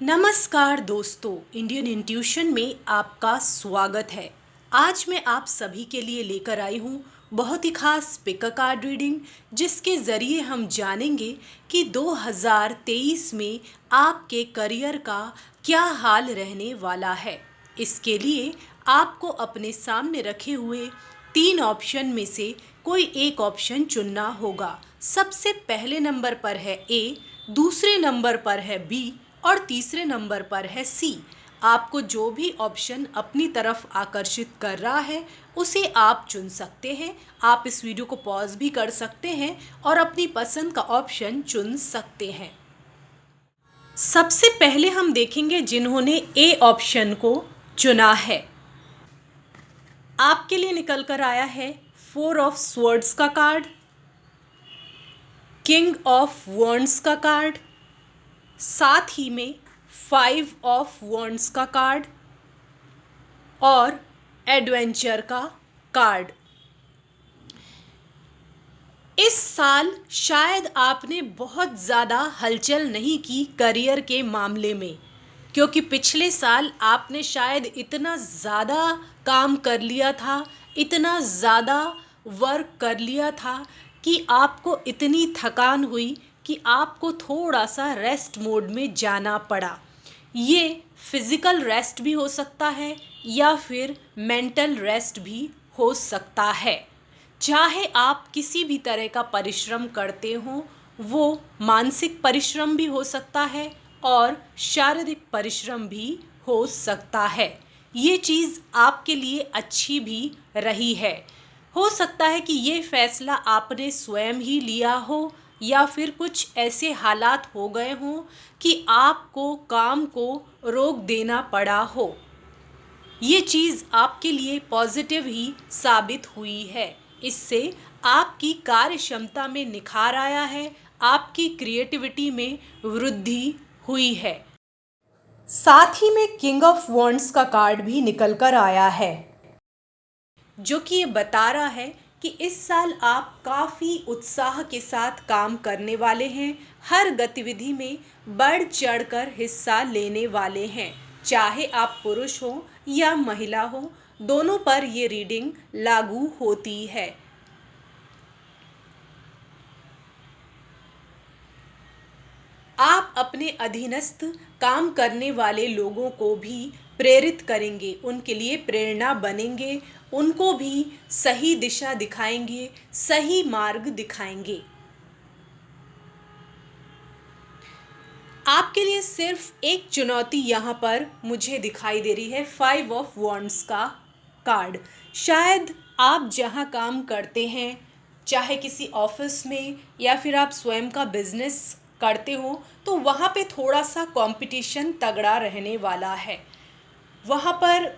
नमस्कार दोस्तों, Indian intuition में आपका स्वागत है। आज मैं आप सभी के लिए लेकर आई हूँ बहुत ही खास पिक कार्ड रीडिंग, जिसके ज़रिए हम जानेंगे कि 2023 में आपके करियर का क्या हाल रहने वाला है। इसके लिए आपको अपने सामने रखे हुए 3 ऑप्शन में से कोई एक ऑप्शन चुनना होगा। सबसे पहले नंबर पर है ए, दूसरे नंबर पर है बी और तीसरे नंबर पर है सी। आपको जो भी ऑप्शन अपनी तरफ आकर्षित कर रहा है उसे आप चुन सकते हैं। आप इस वीडियो को पॉज भी कर सकते हैं और अपनी पसंद का ऑप्शन चुन सकते हैं। सबसे पहले हम देखेंगे जिन्होंने ए ऑप्शन को चुना है। आपके लिए निकल कर आया है 4 ऑफ स्वॉर्ड्स का कार्ड, किंग ऑफ वॉन्ड्स का कार्ड, साथ ही में 5 ऑफ वॉन्ड्स का कार्ड और एडवेंचर का कार्ड। इस साल शायद आपने बहुत ज़्यादा हलचल नहीं की करियर के मामले में, क्योंकि पिछले साल आपने शायद इतना ज़्यादा काम कर लिया था, इतना ज़्यादा वर्क कर लिया था कि आपको इतनी थकान हुई कि आपको थोड़ा सा रेस्ट मोड में जाना पड़ा। ये फिज़िकल रेस्ट भी हो सकता है या फिर मेंटल रेस्ट भी हो सकता है। चाहे आप किसी भी तरह का परिश्रम करते हो, वो मानसिक परिश्रम भी हो सकता है और शारीरिक परिश्रम भी हो सकता है। ये चीज़ आपके लिए अच्छी भी रही है। हो सकता है कि ये फैसला आपने स्वयं ही लिया हो या फिर कुछ ऐसे हालात हो गए हों कि आपको काम को रोक देना पड़ा हो। ये चीज़ आपके लिए पॉजिटिव ही साबित हुई है। इससे आपकी कार्य क्षमता में निखार आया है, आपकी क्रिएटिविटी में वृद्धि हुई है। साथ ही में किंग ऑफ वॉन्ड्स का कार्ड भी निकल कर आया है, जो कि ये बता रहा है कि इस साल आप काफ़ी उत्साह के साथ काम करने वाले हैं, हर गतिविधि में बढ़ चढ़कर हिस्सा लेने वाले हैं। चाहे आप पुरुष हो या महिला हो, दोनों पर ये रीडिंग लागू होती है। आप अपने अधीनस्थ काम करने वाले लोगों को भी प्रेरित करेंगे, उनके लिए प्रेरणा बनेंगे, उनको भी सही दिशा दिखाएंगे, सही मार्ग दिखाएंगे। आपके लिए सिर्फ एक चुनौती यहाँ पर मुझे दिखाई दे रही है, 5 ऑफ वॉन्ड्स का कार्ड। शायद आप जहाँ काम करते हैं, चाहे किसी ऑफिस में या फिर आप स्वयं का बिजनेस करते हो, तो वहाँ पे थोड़ा सा कंपटीशन तगड़ा रहने वाला है। वहाँ पर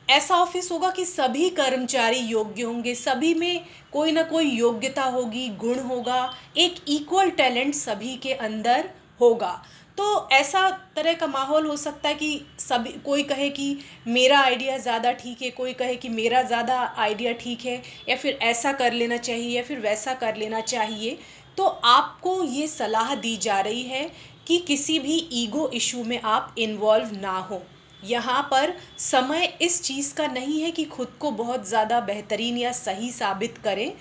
ऐसा ऑफिस होगा कि सभी कर्मचारी योग्य होंगे, सभी में कोई ना कोई योग्यता होगी, गुण होगा, एक इक्वल टैलेंट सभी के अंदर होगा। तो ऐसा तरह का माहौल हो सकता है कि सभी, कोई कहे कि मेरा आइडिया ज़्यादा ठीक है, कोई कहे कि मेरा ज़्यादा आइडिया ठीक है, या फिर ऐसा कर लेना चाहिए या फिर वैसा कर लेना चाहिए। तो आपको ये सलाह दी जा रही है कि किसी भी ईगो इशू में आप इन्वॉल्व ना हो। यहाँ पर समय इस चीज़ का नहीं है कि खुद को बहुत ज़्यादा बेहतरीन या सही साबित करें।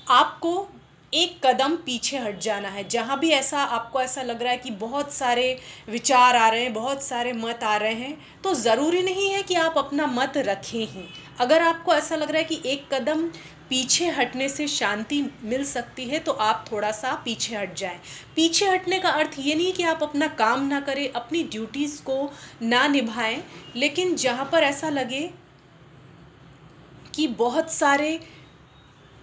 आपको एक कदम पीछे हट जाना है। जहाँ भी ऐसा आपको ऐसा लग रहा है कि बहुत सारे विचार आ रहे हैं, बहुत सारे मत आ रहे हैं, तो ज़रूरी नहीं है कि आप अपना मत रखें ही। अगर आपको ऐसा लग रहा है कि एक कदम पीछे हटने से शांति मिल सकती है, तो आप थोड़ा सा पीछे हट जाएं। पीछे हटने का अर्थ ये नहीं कि आप अपना काम ना करें, अपनी ड्यूटीज़ को ना निभाएं, लेकिन जहाँ पर ऐसा लगे कि बहुत सारे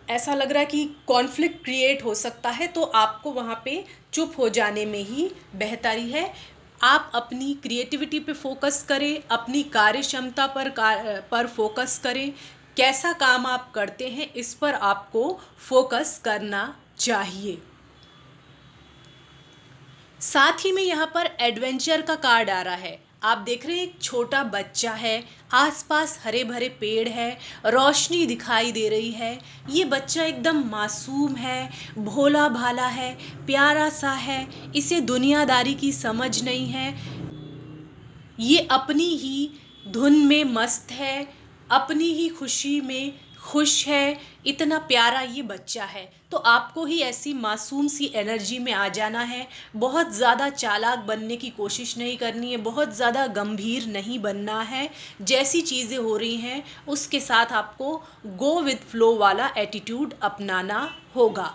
ऐसा लग रहा है कि कॉन्फ्लिक्ट क्रिएट हो सकता है, तो आपको वहाँ पे चुप हो जाने में ही बेहतरी है। आप अपनी क्रिएटिविटी पे फोकस करें, अपनी कार्य क्षमता पर फोकस करें। कैसा काम आप करते हैं, इस पर आपको फोकस करना चाहिए। साथ ही में यहाँ पर एडवेंचर का कार्ड आ रहा है। आप देख रहे हैं एक छोटा बच्चा है, आसपास हरे भरे पेड़ है, रोशनी दिखाई दे रही है। ये बच्चा एकदम मासूम है, भोला भाला है, प्यारा सा है। इसे दुनियादारी की समझ नहीं है। ये अपनी ही धुन में मस्त है, अपनी ही खुशी में खुश है। इतना प्यारा ये बच्चा है। तो आपको ही ऐसी मासूम सी एनर्जी में आ जाना है। बहुत ज़्यादा चालाक बनने की कोशिश नहीं करनी है, बहुत ज़्यादा गंभीर नहीं बनना है। जैसी चीज़ें हो रही हैं उसके साथ आपको गो विद फ्लो वाला एटीट्यूड अपनाना होगा।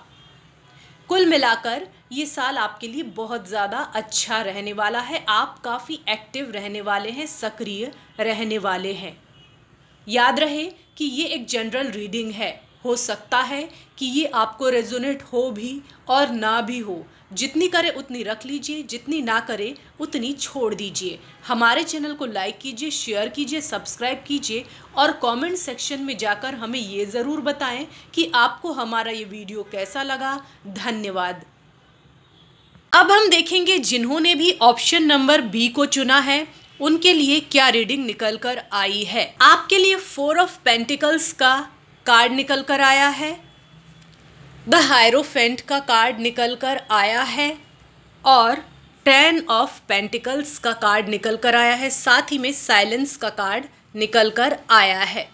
कुल मिलाकर ये साल आपके लिए बहुत ज़्यादा अच्छा रहने वाला है। आप काफ़ी एक्टिव रहने वाले हैं, सक्रिय रहने वाले हैं। याद रहे कि ये एक जनरल रीडिंग है। हो सकता है कि ये आपको रेजोनेट हो भी और ना भी हो। जितनी करे उतनी रख लीजिए, जितनी ना करे उतनी छोड़ दीजिए। हमारे चैनल को लाइक कीजिए, शेयर कीजिए, सब्सक्राइब कीजिए और कमेंट सेक्शन में जाकर हमें ये ज़रूर बताएं कि आपको हमारा ये वीडियो कैसा लगा। धन्यवाद। अब हम देखेंगे जिन्होंने भी ऑप्शन नंबर बी को चुना है उनके लिए क्या रीडिंग निकल कर आई है। आपके लिए 4 ऑफ पेंटिकल्स का कार्ड निकल कर आया है, द हायरोफेंट का कार्ड निकल कर आया है और 10 ऑफ पेंटिकल्स का कार्ड निकल कर आया है। साथ ही में साइलेंस का कार्ड निकल कर आया है।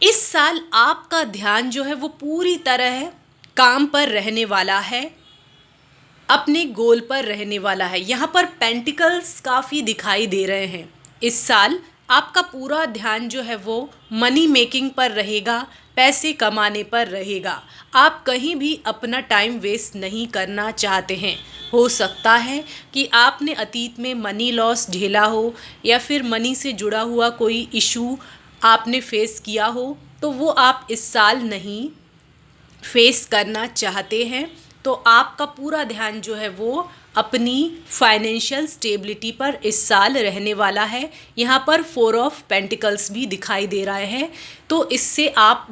इस साल आपका ध्यान जो है वो पूरी तरह काम पर रहने वाला है, अपने गोल पर रहने वाला है। यहाँ पर पेंटिकल्स काफ़ी दिखाई दे रहे हैं। इस साल आपका पूरा ध्यान जो है वो मनी मेकिंग पर रहेगा, पैसे कमाने पर रहेगा। आप कहीं भी अपना टाइम वेस्ट नहीं करना चाहते हैं। हो सकता है कि आपने अतीत में मनी लॉस झेला हो या फिर मनी से जुड़ा हुआ कोई इशू आपने फेस किया हो, तो वो आप इस साल नहीं फेस करना चाहते हैं। तो आपका पूरा ध्यान जो है वो अपनी फाइनेंशियल स्टेबिलिटी पर इस साल रहने वाला है। यहाँ पर 4 ऑफ पेंटिकल्स भी दिखाई दे रहा है। तो इससे आप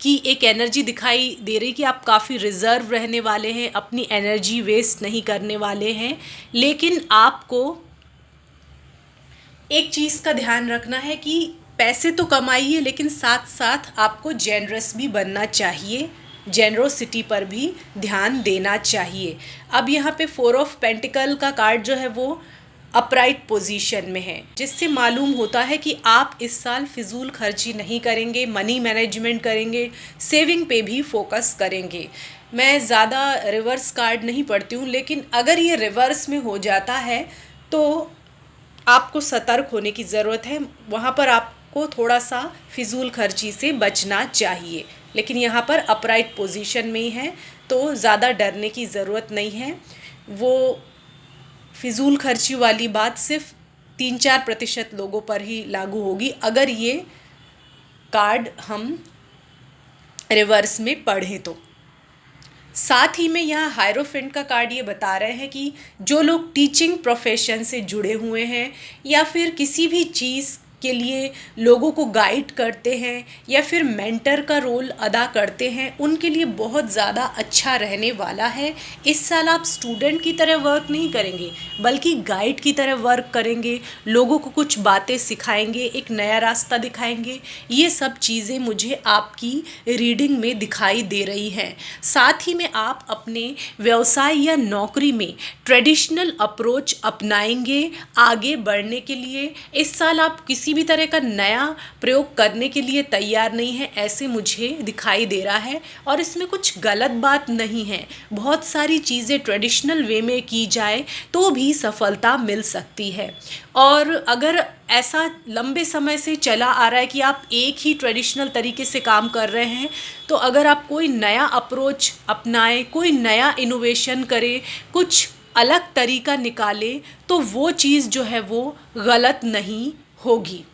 की एक एनर्जी दिखाई दे रही कि आप काफ़ी रिजर्व रहने वाले हैं, अपनी एनर्जी वेस्ट नहीं करने वाले हैं। लेकिन आपको एक चीज़ का ध्यान रखना है कि पैसे तो कमाइए लेकिन साथ साथ आपको जेनरस भी बनना चाहिए, जेनरोसिटी पर भी ध्यान देना चाहिए। अब यहाँ पे 4 ऑफ पेंटिकल का कार्ड जो है वो अपराइट पोजीशन में है, जिससे मालूम होता है कि आप इस साल फिजूल खर्ची नहीं करेंगे, मनी मैनेजमेंट करेंगे, सेविंग पे भी फोकस करेंगे। मैं ज़्यादा रिवर्स कार्ड नहीं पढ़ती हूँ, लेकिन अगर ये रिवर्स में हो जाता है तो आपको सतर्क होने की ज़रूरत है। वहाँ पर आपको थोड़ा सा फिजूल खर्ची से बचना चाहिए। लेकिन यहाँ पर अपराइट पोजीशन में ही है तो ज़्यादा डरने की ज़रूरत नहीं है। वो फिजूल खर्ची वाली बात सिर्फ 3-4% लोगों पर ही लागू होगी अगर ये कार्ड हम रिवर्स में पढ़ें तो। साथ ही में यहाँ हायरोफेंट का कार्ड ये बता रहे हैं कि जो लोग टीचिंग प्रोफेशन से जुड़े हुए हैं या फिर किसी भी चीज़ के लिए लोगों को गाइड करते हैं या फिर मेंटर का रोल अदा करते हैं, उनके लिए बहुत ज़्यादा अच्छा रहने वाला है। इस साल आप स्टूडेंट की तरह वर्क नहीं करेंगे बल्कि गाइड की तरह वर्क करेंगे, लोगों को कुछ बातें सिखाएंगे, एक नया रास्ता दिखाएंगे। ये सब चीज़ें मुझे आपकी रीडिंग में दिखाई दे रही हैं। साथ ही में आप अपने व्यवसाय या नौकरी में ट्रेडिशनल अप्रोच अपनाएंगे आगे बढ़ने के लिए। इस साल आप किसी भी तरह का नया प्रयोग करने के लिए तैयार नहीं है, ऐसे मुझे दिखाई दे रहा है। और इसमें कुछ गलत बात नहीं है, बहुत सारी चीज़ें ट्रेडिशनल वे में की जाए तो भी सफलता मिल सकती है। और अगर ऐसा लंबे समय से चला आ रहा है कि आप एक ही ट्रेडिशनल तरीके से काम कर रहे हैं, तो अगर आप कोई नया अप्रोच अपनाएं, कोई नया इनोवेशन करें, कुछ अलग तरीका निकाले, तो वो चीज़ जो है वो गलत नहीं होगी।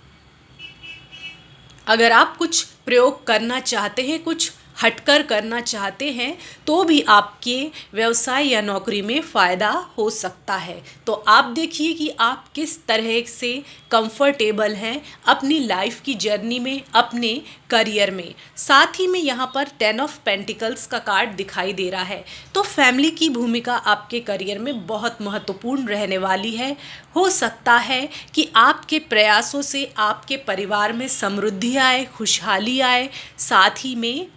अगर आप कुछ प्रयोग करना चाहते हैं, कुछ हटकर करना चाहते हैं तो भी आपके व्यवसाय या नौकरी में फ़ायदा हो सकता है। तो आप देखिए कि आप किस तरह से कंफर्टेबल हैं अपनी लाइफ की जर्नी में, अपने करियर में। साथ ही में यहाँ पर 10 ऑफ पेंटिकल्स का कार्ड दिखाई दे रहा है। तो फैमिली की भूमिका आपके करियर में बहुत महत्वपूर्ण रहने वाली है। हो सकता है कि आपके प्रयासों से आपके परिवार में समृद्धि आए, खुशहाली आए। साथ ही में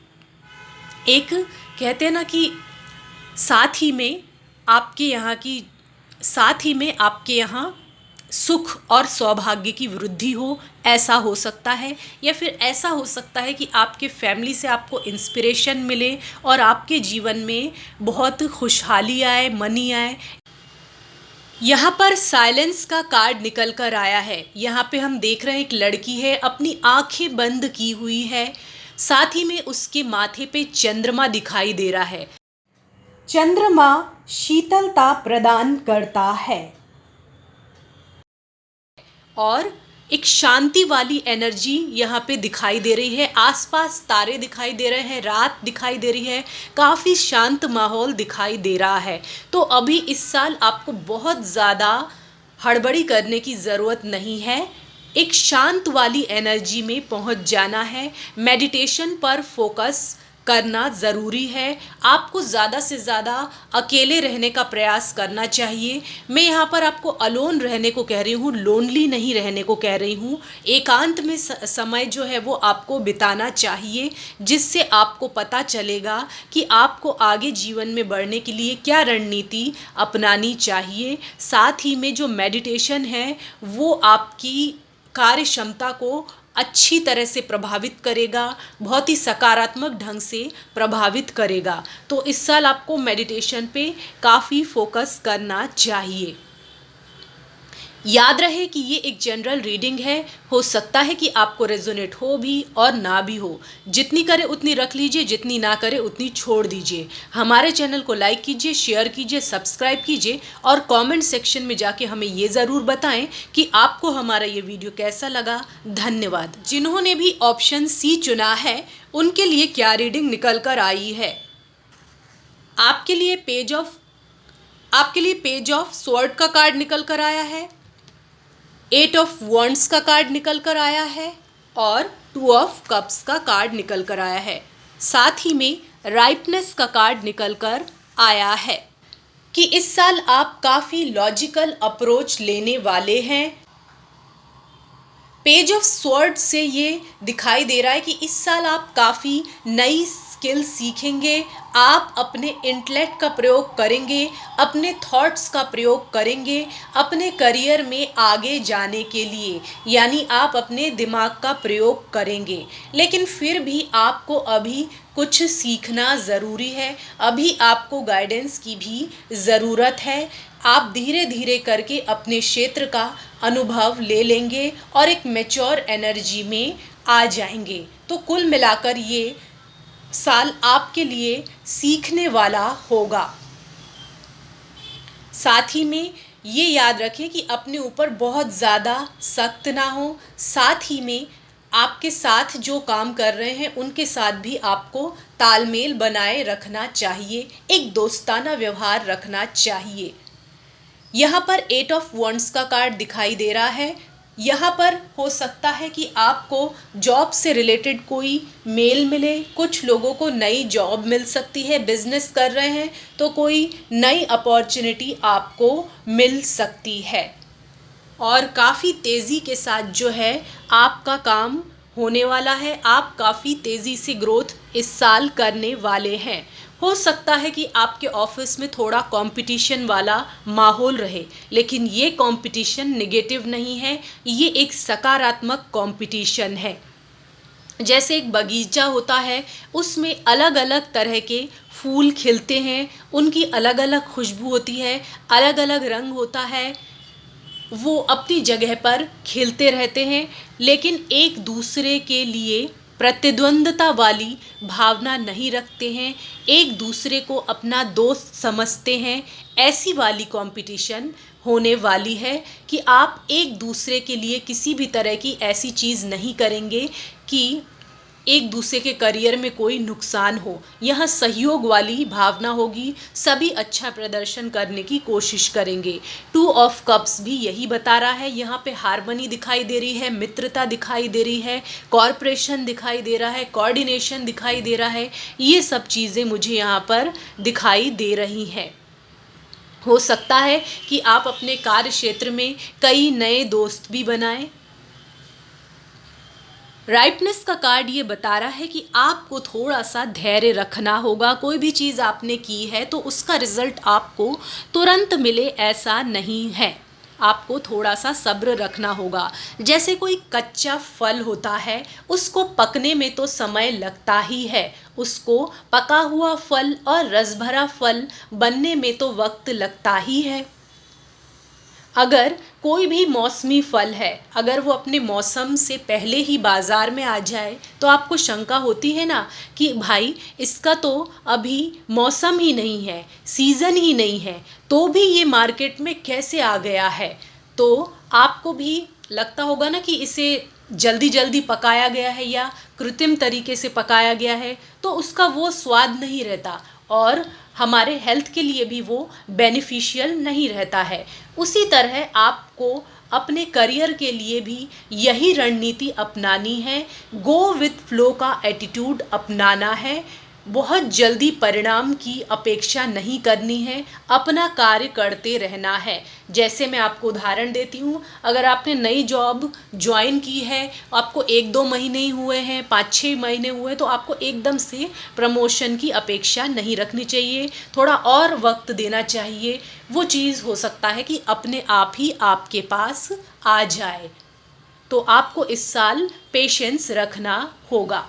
एक कहते हैं ना कि साथ ही में आपके यहाँ सुख और सौभाग्य की वृद्धि हो, ऐसा हो सकता है। या फिर ऐसा हो सकता है कि आपके फैमिली से आपको इंस्पिरेशन मिले और आपके जीवन में बहुत खुशहाली आए, मनी आए। यहाँ पर साइलेंस का कार्ड निकल कर आया है। यहाँ पे हम देख रहे हैं एक लड़की है, अपनी आंखें बंद की हुई है। साथ ही में उसके माथे पे चंद्रमा दिखाई दे रहा है। चंद्रमा शीतलता प्रदान करता है और एक शांति वाली एनर्जी यहाँ पे दिखाई दे रही है। आसपास तारे दिखाई दे रहे हैं, रात दिखाई दे रही है, काफ़ी शांत माहौल दिखाई दे रहा है। तो अभी इस साल आपको बहुत ज़्यादा हड़बड़ी करने की ज़रूरत नहीं है। एक शांत वाली एनर्जी में पहुंच जाना है। मेडिटेशन पर फोकस करना ज़रूरी है। आपको ज़्यादा से ज़्यादा अकेले रहने का प्रयास करना चाहिए। मैं यहाँ पर आपको अलोन रहने को कह रही हूँ, लोनली नहीं रहने को कह रही हूँ। एकांत में समय जो है वो आपको बिताना चाहिए, जिससे आपको पता चलेगा कि आपको आगे जीवन में बढ़ने के लिए क्या रणनीति अपनानी चाहिए। साथ ही में जो मेडिटेशन है वो आपकी कार्य क्षमता को अच्छी तरह से प्रभावित करेगा, बहुत ही सकारात्मक ढंग से प्रभावित करेगा। तो इस साल आपको मेडिटेशन पे काफ़ी फोकस करना चाहिए। याद रहे कि ये एक जनरल रीडिंग है। हो सकता है कि आपको रेजोनेट हो भी और ना भी हो। जितनी करे उतनी रख लीजिए, जितनी ना करे उतनी छोड़ दीजिए। हमारे चैनल को लाइक कीजिए, शेयर कीजिए, सब्सक्राइब कीजिए और कमेंट सेक्शन में जाके हमें ये ज़रूर बताएं कि आपको हमारा ये वीडियो कैसा लगा। धन्यवाद। जिन्होंने भी ऑप्शन सी चुना है उनके लिए क्या रीडिंग निकल कर आई है। आपके लिए पेज ऑफ स्वॉर्ड का कार्ड निकल कर आया है, 8 ऑफ वॉन्ड्स का कार्ड निकल कर आया है और 2 ऑफ कप्स का कार्ड निकल कर आया है। साथ ही में राइपनेस का कार्ड निकल कर आया है कि इस साल आप काफ़ी लॉजिकल अप्रोच लेने वाले हैं। पेज ऑफ स्वॉर्ड से ये दिखाई दे रहा है कि इस साल आप काफ़ी नई स्किल सीखेंगे। आप अपने इंटेलेक्ट का प्रयोग करेंगे, अपने थॉट्स का प्रयोग करेंगे अपने करियर में आगे जाने के लिए, यानी आप अपने दिमाग का प्रयोग करेंगे। लेकिन फिर भी आपको अभी कुछ सीखना ज़रूरी है, अभी आपको गाइडेंस की भी ज़रूरत है। आप धीरे धीरे करके अपने क्षेत्र का अनुभव ले लेंगे और एक मैच्योर एनर्जी में आ जाएंगे। तो कुल मिलाकर ये साल आपके लिए सीखने वाला होगा। साथ ही में ये याद रखें कि अपने ऊपर बहुत ज़्यादा सख्त ना हो। साथ ही में आपके साथ जो काम कर रहे हैं उनके साथ भी आपको तालमेल बनाए रखना चाहिए, एक दोस्ताना व्यवहार रखना चाहिए। यहाँ पर 8 ऑफ वॉन्ड्स का कार्ड दिखाई दे रहा है। यहाँ पर हो सकता है कि आपको जॉब से रिलेटेड कोई मेल मिले, कुछ लोगों को नई जॉब मिल सकती है। बिजनेस कर रहे हैं तो कोई नई अपॉर्चुनिटी आपको मिल सकती है और काफ़ी तेज़ी के साथ जो है आपका काम होने वाला है। आप काफ़ी तेज़ी से ग्रोथ इस साल करने वाले हैं। हो सकता है कि आपके ऑफिस में थोड़ा कंपटीशन वाला माहौल रहे, लेकिन ये कंपटीशन नेगेटिव नहीं है, ये एक सकारात्मक कंपटीशन है। जैसे एक बगीचा होता है, उसमें अलग अलग तरह के फूल खिलते हैं, उनकी अलग अलग खुशबू होती है, अलग अलग रंग होता है, वो अपनी जगह पर खिलते रहते हैं, लेकिन एक दूसरे के लिए प्रतिद्वंद्विता वाली भावना नहीं रखते हैं, एक दूसरे को अपना दोस्त समझते हैं। ऐसी वाली कंपटीशन होने वाली है कि आप एक दूसरे के लिए किसी भी तरह की ऐसी चीज़ नहीं करेंगे कि एक दूसरे के करियर में कोई नुकसान हो। यहाँ सहयोग वाली भावना होगी, सभी अच्छा प्रदर्शन करने की कोशिश करेंगे। 2 ऑफ कप्स भी यही बता रहा है। यहाँ पे हार्मनी दिखाई दे रही है, मित्रता दिखाई दे रही है, कॉर्पोरेशन दिखाई दे रहा है, कोऑर्डिनेशन दिखाई दे रहा है। ये सब चीज़ें मुझे यहाँ पर दिखाई दे रही हैं। हो सकता है कि आप अपने कार्य क्षेत्र में कई नए दोस्त भी बनाएं। राइटनेस का कार्ड ये बता रहा है कि आपको थोड़ा सा धैर्य रखना होगा। कोई भी चीज़ आपने की है तो उसका रिजल्ट आपको तुरंत मिले ऐसा नहीं है, आपको थोड़ा सा सब्र रखना होगा। जैसे कोई कच्चा फल होता है, उसको पकने में तो समय लगता ही है, उसको पका हुआ फल और रस भरा फल बनने में तो वक्त लगता ही है। अगर कोई भी मौसमी फल है, अगर वो अपने मौसम से पहले ही बाज़ार में आ जाए तो आपको शंका होती है ना कि भाई इसका तो अभी मौसम ही नहीं है, सीज़न ही नहीं है, तो भी ये मार्केट में कैसे आ गया है। तो आपको भी लगता होगा ना कि इसे जल्दी जल्दी पकाया गया है या कृत्रिम तरीके से पकाया गया है, तो उसका वो स्वाद नहीं रहता और हमारे हेल्थ के लिए भी वो बेनिफिशियल नहीं रहता है। उसी तरह आपको अपने करियर के लिए भी यही रणनीति अपनानी है, गो विथ फ्लो का एटीट्यूड अपनाना है। बहुत जल्दी परिणाम की अपेक्षा नहीं करनी है, अपना कार्य करते रहना है। जैसे मैं आपको उदाहरण देती हूँ, अगर आपने नई जॉब ज्वाइन की है, आपको 1-2 महीने ही हुए हैं, 5-6 महीने हुए, तो आपको एकदम से प्रमोशन की अपेक्षा नहीं रखनी चाहिए, थोड़ा और वक्त देना चाहिए। वो चीज़ हो सकता है कि अपने आप ही आपके पास आ जाए। तो आपको इस साल पेशेंस रखना होगा।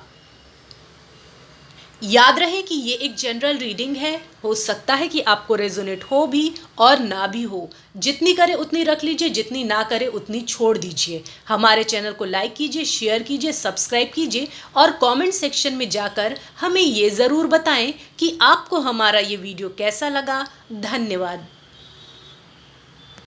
याद रहे कि ये एक जनरल रीडिंग है, हो सकता है कि आपको रेजोनेट हो भी और ना भी हो। जितनी करे उतनी रख लीजिए, जितनी ना करे उतनी छोड़ दीजिए। हमारे चैनल को लाइक कीजिए, शेयर कीजिए, सब्सक्राइब कीजिए और कमेंट सेक्शन में जाकर हमें ये ज़रूर बताएं कि आपको हमारा ये वीडियो कैसा लगा। धन्यवाद।